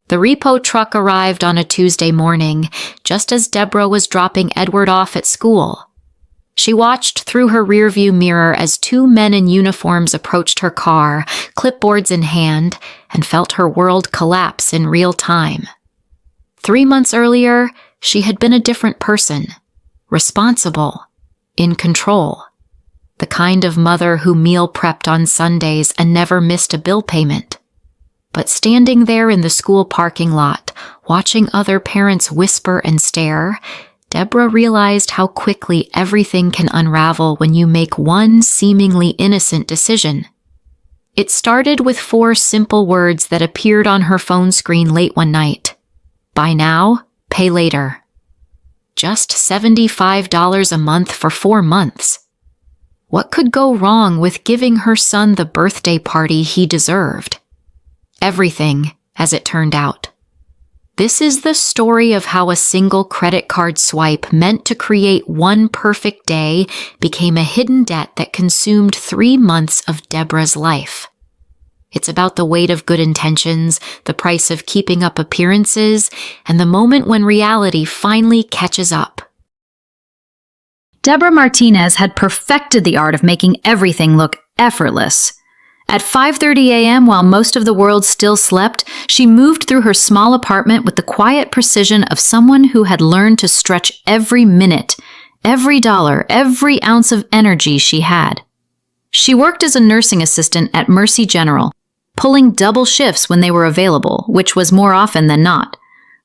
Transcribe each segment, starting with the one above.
The repo truck arrived on a Tuesday morning, just as Deborah was dropping Edward off at school. She watched through her rearview mirror as two men in uniforms approached her car, clipboards in hand, and felt her world collapse in real time. 3 months earlier, she had been a different person, responsible, in control, the kind of mother who meal prepped on Sundays and never missed a bill payment. But standing there in the school parking lot, watching other parents whisper and stare, Deborah realized how quickly everything can unravel when you make one seemingly innocent decision. It started with 4 simple words that appeared on her phone screen late one night. Buy now, pay later. Just $75 a month for 4 months. What could go wrong with giving her son the birthday party he deserved? Everything, as it turned out. This is the story of how a single credit card swipe meant to create one perfect day became a hidden debt that consumed 3 months of Deborah's life. It's about the weight of good intentions, the price of keeping up appearances, and the moment when reality finally catches up. Deborah Martinez had perfected the art of making everything look effortless. At 5:30 a.m., while most of the world still slept, she moved through her small apartment with the quiet precision of someone who had learned to stretch every minute, every dollar, every ounce of energy she had. She worked as a nursing assistant at Mercy General, pulling double shifts when they were available, which was more often than not.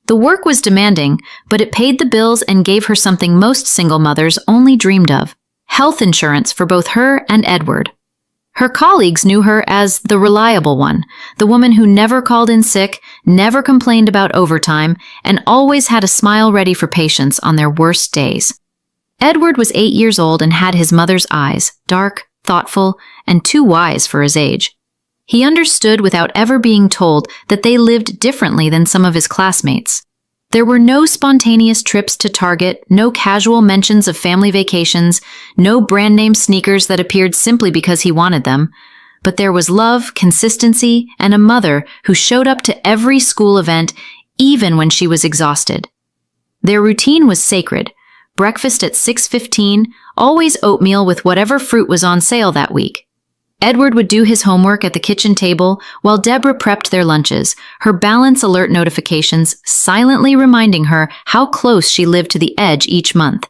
The work was demanding, but it paid the bills and gave her something most single mothers only dreamed of: health insurance for both her and Edward. Her colleagues knew her as the reliable one, the woman who never called in sick, never complained about overtime, and always had a smile ready for patients on their worst days. Edward was 8 years old and had his mother's eyes, dark, thoughtful, and too wise for his age. He understood without ever being told that they lived differently than some of his classmates. There were no spontaneous trips to Target, no casual mentions of family vacations, no brand-name sneakers that appeared simply because he wanted them. But there was love, consistency, and a mother who showed up to every school event, even when she was exhausted. Their routine was sacred. Breakfast at 6:15, always oatmeal with whatever fruit was on sale that week. Edward would do his homework at the kitchen table while Deborah prepped their lunches, her balance alert notifications silently reminding her how close she lived to the edge each month.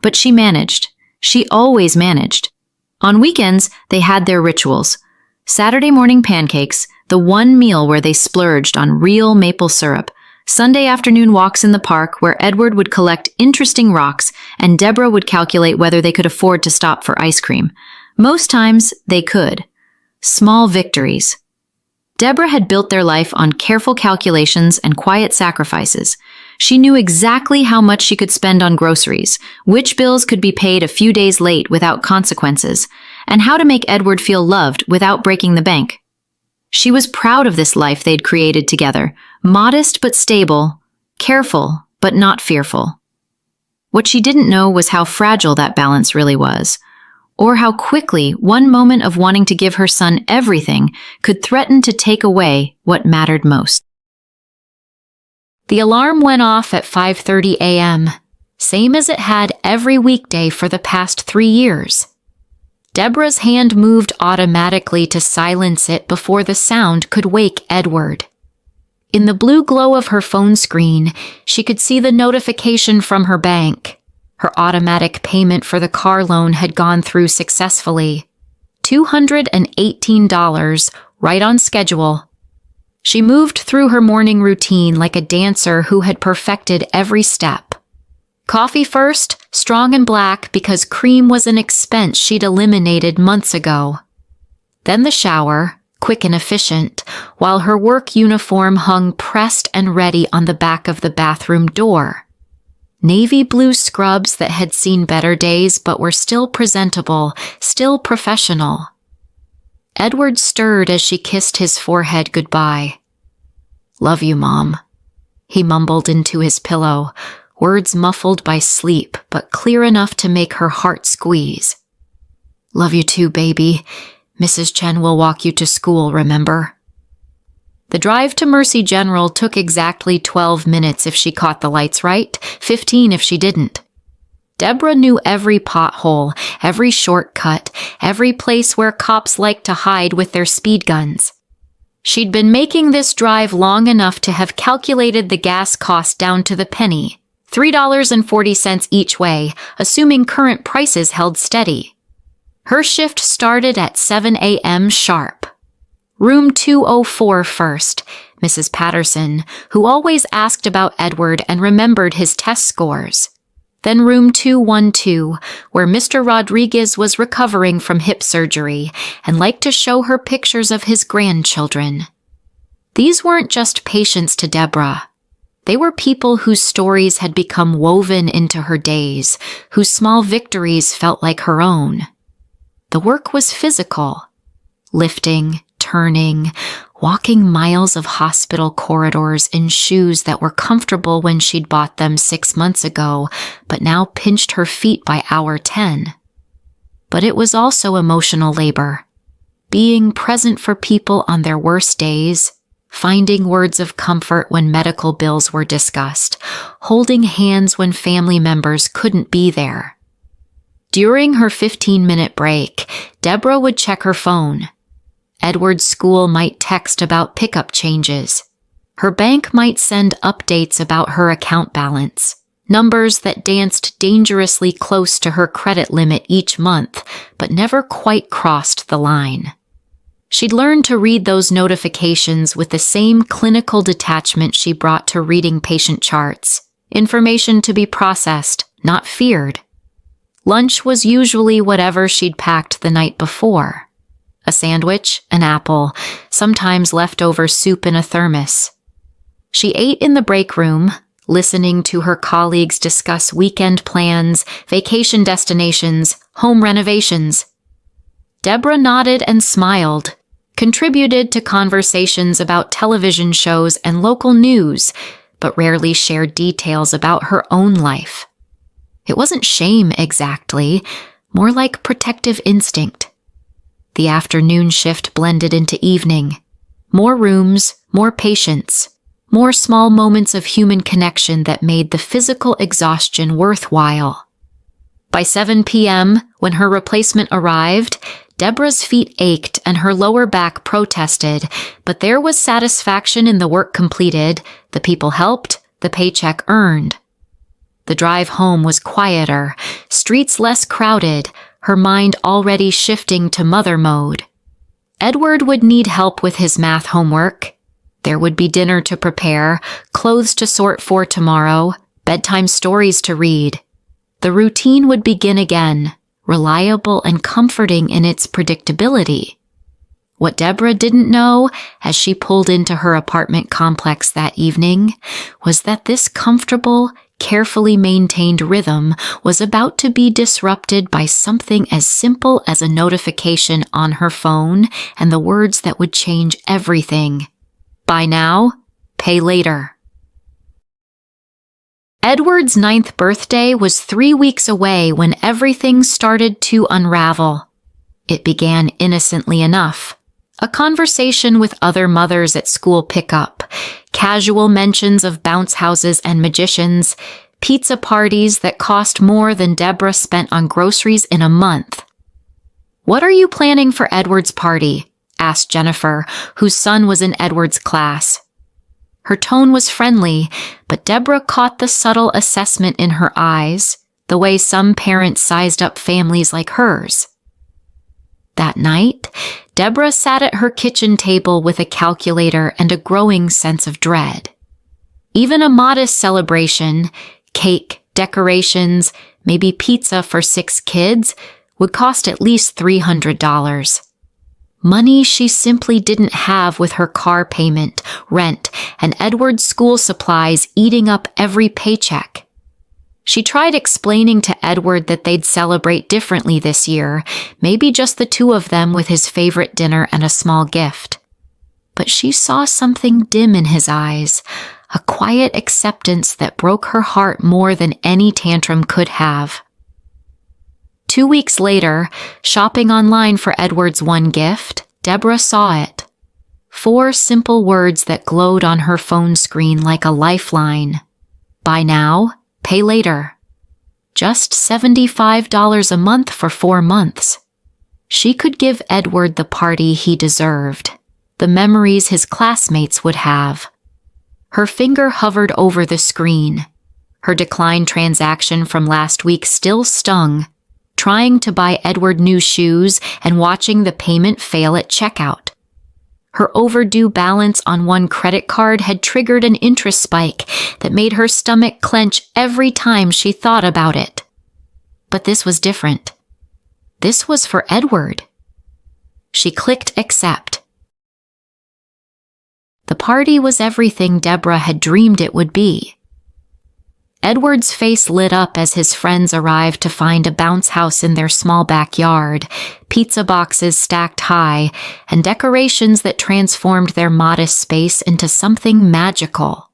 But she managed. She always managed. On weekends, they had their rituals. Saturday morning pancakes, the one meal where they splurged on real maple syrup. Sunday afternoon walks in the park where Edward would collect interesting rocks and Deborah would calculate whether they could afford to stop for ice cream. Most times, they could. Small victories. Deborah had built their life on careful calculations and quiet sacrifices. She knew exactly how much she could spend on groceries, which bills could be paid a few days late without consequences, and how to make Edward feel loved without breaking the bank. She was proud of this life they'd created together, modest but stable, careful but not fearful. What she didn't know was how fragile that balance really was, or how quickly one moment of wanting to give her son everything could threaten to take away what mattered most. The alarm went off at 5:30 a.m., same as it had every weekday for the past 3 years. Deborah's hand moved automatically to silence it before the sound could wake Edward. In the blue glow of her phone screen, she could see the notification from her bank. Her automatic payment for the car loan had gone through successfully. $218, right on schedule. She moved through her morning routine like a dancer who had perfected every step. Coffee first, strong and black because cream was an expense she'd eliminated months ago. Then the shower, quick and efficient, while her work uniform hung pressed and ready on the back of the bathroom door. Navy blue scrubs that had seen better days but were still presentable, still professional. Edward stirred as she kissed his forehead goodbye. "Love you, Mom," he mumbled into his pillow, words muffled by sleep but clear enough to make her heart squeeze. "Love you too, baby. Mrs. Chen will walk you to school, remember?" The drive to Mercy General took exactly 12 minutes if she caught the lights right, 15 if she didn't. Deborah knew every pothole, every shortcut, every place where cops like to hide with their speed guns. She'd been making this drive long enough to have calculated the gas cost down to the penny, $3.40 each way, assuming current prices held steady. Her shift started at 7 a.m. sharp. Room 204 first, Mrs. Patterson, who always asked about Edward and remembered his test scores. Then room 212, where Mr. Rodriguez was recovering from hip surgery and liked to show her pictures of his grandchildren. These weren't just patients to Deborah. They were people whose stories had become woven into her days, whose small victories felt like her own. The work was physical. Lifting, turning, walking miles of hospital corridors in shoes that were comfortable when she'd bought them 6 months ago, but now pinched her feet by hour 10. But it was also emotional labor. Being present for people on their worst days, finding words of comfort when medical bills were discussed, holding hands when family members couldn't be there. During her 15-minute break, Deborah would check her phone. Edward's school might text about pickup changes. Her bank might send updates about her account balance, numbers that danced dangerously close to her credit limit each month, but never quite crossed the line. She'd learned to read those notifications with the same clinical detachment she brought to reading patient charts, information to be processed, not feared. Lunch was usually whatever she'd packed the night before. A sandwich, an apple, sometimes leftover soup in a thermos. She ate in the break room, listening to her colleagues discuss weekend plans, vacation destinations, home renovations. Deborah nodded and smiled, contributed to conversations about television shows and local news, but rarely shared details about her own life. It wasn't shame exactly, more like protective instinct. The afternoon shift blended into evening. More rooms, more patients, more small moments of human connection that made the physical exhaustion worthwhile. By 7 p.m., when her replacement arrived, Deborah's feet ached and her lower back protested, but there was satisfaction in the work completed, the people helped, the paycheck earned. The drive home was quieter, streets less crowded, her mind already shifting to mother mode. Edward would need help with his math homework. There would be dinner to prepare, clothes to sort for tomorrow, bedtime stories to read. The routine would begin again, reliable and comforting in its predictability. What Deborah didn't know, as she pulled into her apartment complex that evening, was that this comfortable, carefully maintained rhythm was about to be disrupted by something as simple as a notification on her phone and the words that would change everything. Buy now, pay later. Edward's 9th birthday was 3 weeks away when everything started to unravel. It began innocently enough. A conversation with other mothers at school pickup, casual mentions of bounce houses and magicians, pizza parties that cost more than Deborah spent on groceries in a month. "What are you planning for Edward's party?" asked Jennifer, whose son was in Edward's class. Her tone was friendly, but Deborah caught the subtle assessment in her eyes, the way some parents sized up families like hers. That night, Deborah sat at her kitchen table with a calculator and a growing sense of dread. Even a modest celebration, cake, decorations, maybe pizza for 6 kids, would cost at least $300. Money she simply didn't have with her car payment, rent, and Edward's school supplies eating up every paycheck. She tried explaining to Edward that they'd celebrate differently this year, maybe just the two of them with his favorite dinner and a small gift. But she saw something dim in his eyes, a quiet acceptance that broke her heart more than any tantrum could have. 2 weeks later, shopping online for Edward's one gift, Deborah saw it. 4 simple words that glowed on her phone screen like a lifeline. Buy now, pay later. Just $75 a month for 4 months. She could give Edward the party he deserved, the memories his classmates would have. Her finger hovered over the screen. Her declined transaction from last week still stung, trying to buy Edward new shoes and watching the payment fail at checkout. Her overdue balance on one credit card had triggered an interest spike that made her stomach clench every time she thought about it. But this was different. This was for Edward. She clicked accept. The party was everything Deborah had dreamed it would be. Edward's face lit up as his friends arrived to find a bounce house in their small backyard, pizza boxes stacked high, and decorations that transformed their modest space into something magical.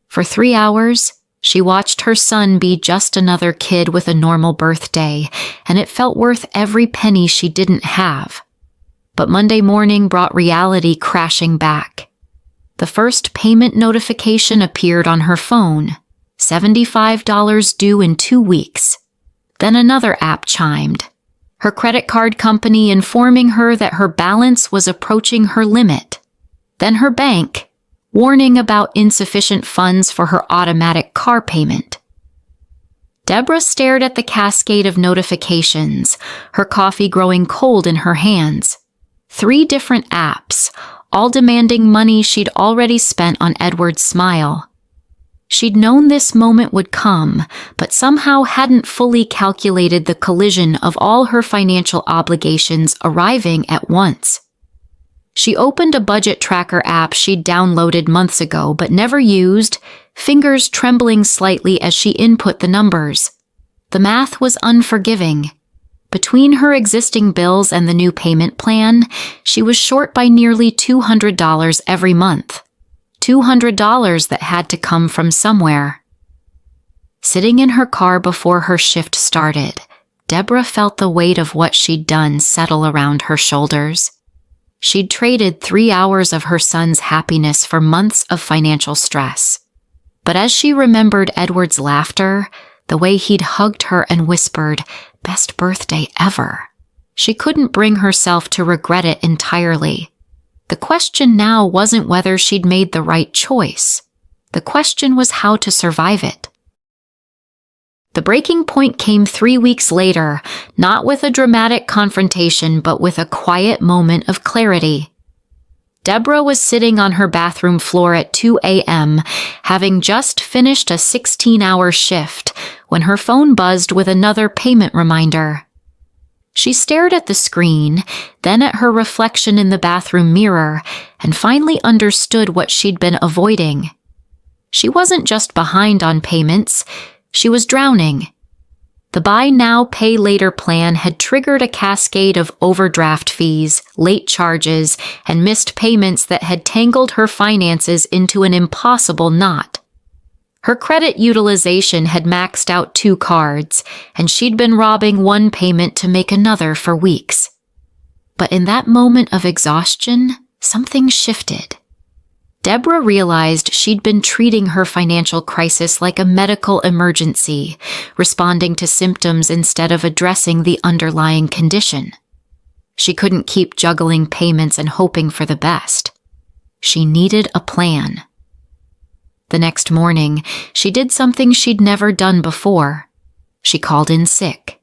For 3 hours, she watched her son be just another kid with a normal birthday, and it felt worth every penny she didn't have. But Monday morning brought reality crashing back. The first payment notification appeared on her phone. $75 due in 2 weeks. Then another app chimed, her credit card company informing her that her balance was approaching her limit. Then her bank, warning about insufficient funds for her automatic car payment. Deborah stared at the cascade of notifications, her coffee growing cold in her hands. 3 different apps, all demanding money she'd already spent on Edward's smile. She'd known this moment would come, but somehow hadn't fully calculated the collision of all her financial obligations arriving at once. She opened a budget tracker app she'd downloaded months ago but never used, fingers trembling slightly as she input the numbers. The math was unforgiving. Between her existing bills and the new payment plan, she was short by nearly $200 every month. $200 that had to come from somewhere. Sitting in her car before her shift started, Deborah felt the weight of what she'd done settle around her shoulders. She'd traded 3 hours of her son's happiness for months of financial stress. But as she remembered Edward's laughter, the way he'd hugged her and whispered, "Best birthday ever," she couldn't bring herself to regret it entirely. The question now wasn't whether she'd made the right choice. The question was how to survive it. The breaking point came 3 weeks later, not with a dramatic confrontation, but with a quiet moment of clarity. Deborah was sitting on her bathroom floor at 2 a.m., having just finished a 16-hour shift, when her phone buzzed with another payment reminder. She stared at the screen, then at her reflection in the bathroom mirror, and finally understood what she'd been avoiding. She wasn't just behind on payments, she was drowning. The buy now, pay later plan had triggered a cascade of overdraft fees, late charges, and missed payments that had tangled her finances into an impossible knot. Her credit utilization had maxed out 2 cards, and she'd been robbing one payment to make another for weeks. But in that moment of exhaustion, something shifted. Deborah realized she'd been treating her financial crisis like a medical emergency, responding to symptoms instead of addressing the underlying condition. She couldn't keep juggling payments and hoping for the best. She needed a plan. The next morning, she did something she'd never done before. She called in sick.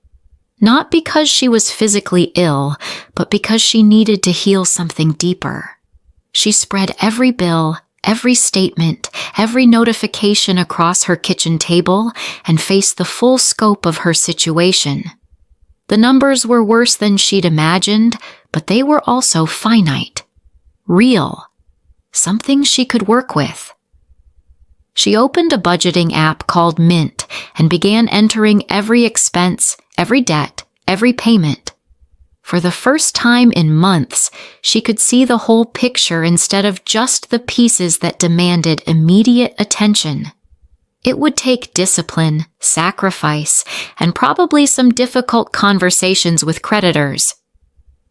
Not because she was physically ill, but because she needed to heal something deeper. She spread every bill, every statement, every notification across her kitchen table and faced the full scope of her situation. The numbers were worse than she'd imagined, but they were also finite. Real. Something she could work with. She opened a budgeting app called Mint and began entering every expense, every debt, every payment. For the first time in months, she could see the whole picture instead of just the pieces that demanded immediate attention. It would take discipline, sacrifice, and probably some difficult conversations with creditors.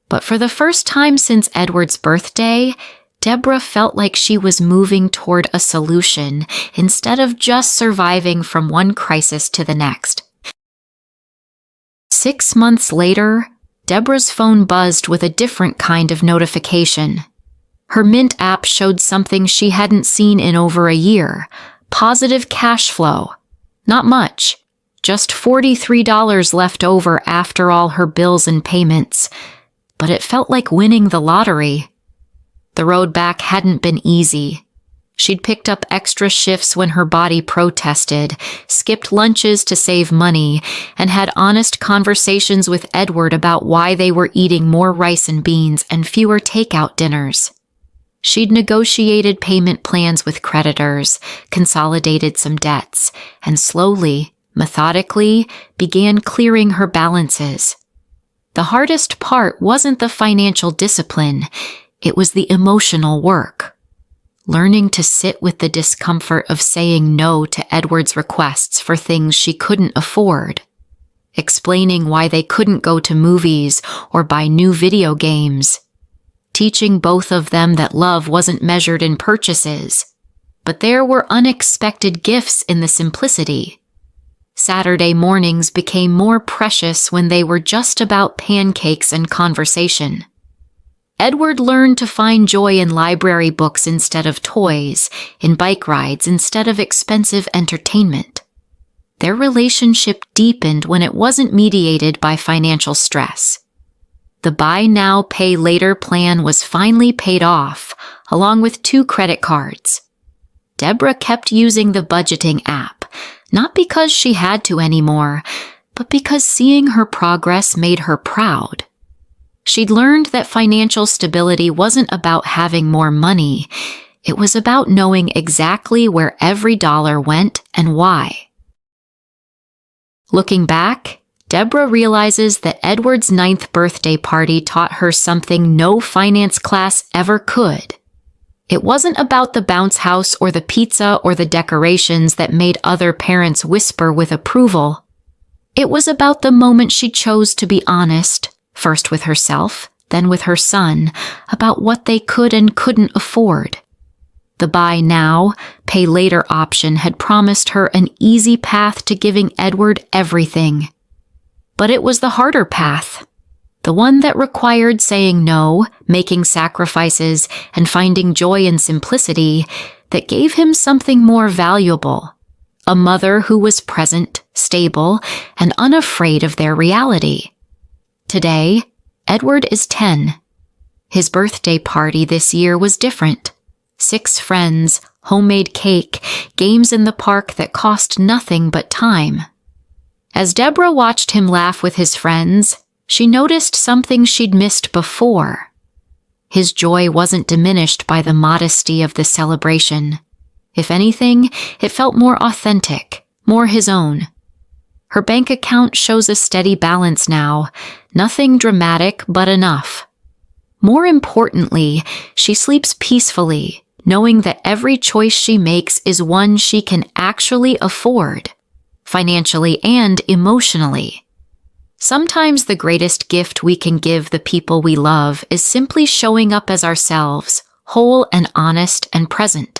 But for the first time since Edward's birthday, Deborah felt like she was moving toward a solution instead of just surviving from one crisis to the next. 6 months later, Deborah's phone buzzed with a different kind of notification. Her Mint app showed something she hadn't seen in over a year: positive cash flow. Not much, just $43 left over after all her bills and payments. But it felt like winning the lottery. The road back hadn't been easy. She'd picked up extra shifts when her body protested, skipped lunches to save money, and had honest conversations with Edward about why they were eating more rice and beans and fewer takeout dinners. She'd negotiated payment plans with creditors, consolidated some debts, and slowly, methodically, began clearing her balances. The hardest part wasn't the financial discipline, it was the emotional work. Learning to sit with the discomfort of saying no to Edward's requests for things she couldn't afford. Explaining why they couldn't go to movies or buy new video games. Teaching both of them that love wasn't measured in purchases, but there were unexpected gifts in the simplicity. Saturday mornings became more precious when they were just about pancakes and conversation. Edward learned to find joy in library books instead of toys, in bike rides instead of expensive entertainment. Their relationship deepened when it wasn't mediated by financial stress. The buy now, pay later plan was finally paid off, along with 2 credit cards. Deborah kept using the budgeting app, not because she had to anymore, but because seeing her progress made her proud. She'd learned that financial stability wasn't about having more money. It was about knowing exactly where every dollar went and why. Looking back, Deborah realizes that Edward's 9th birthday party taught her something no finance class ever could. It wasn't about the bounce house or the pizza or the decorations that made other parents whisper with approval. It was about the moment she chose to be honest, first with herself, then with her son, about what they could and couldn't afford. The buy now, pay later option had promised her an easy path to giving Edward everything. But it was the harder path, the one that required saying no, making sacrifices, and finding joy in simplicity, that gave him something more valuable: a mother who was present, stable, and unafraid of their reality. Today, Edward is 10. His birthday party this year was different. 6 friends, homemade cake, games in the park that cost nothing but time. As Deborah watched him laugh with his friends, she noticed something she'd missed before. His joy wasn't diminished by the modesty of the celebration. If anything, it felt more authentic, more his own. Her bank account shows a steady balance now, nothing dramatic but enough. More importantly, she sleeps peacefully, knowing that every choice she makes is one she can actually afford, financially and emotionally. Sometimes the greatest gift we can give the people we love is simply showing up as ourselves, whole and honest and present.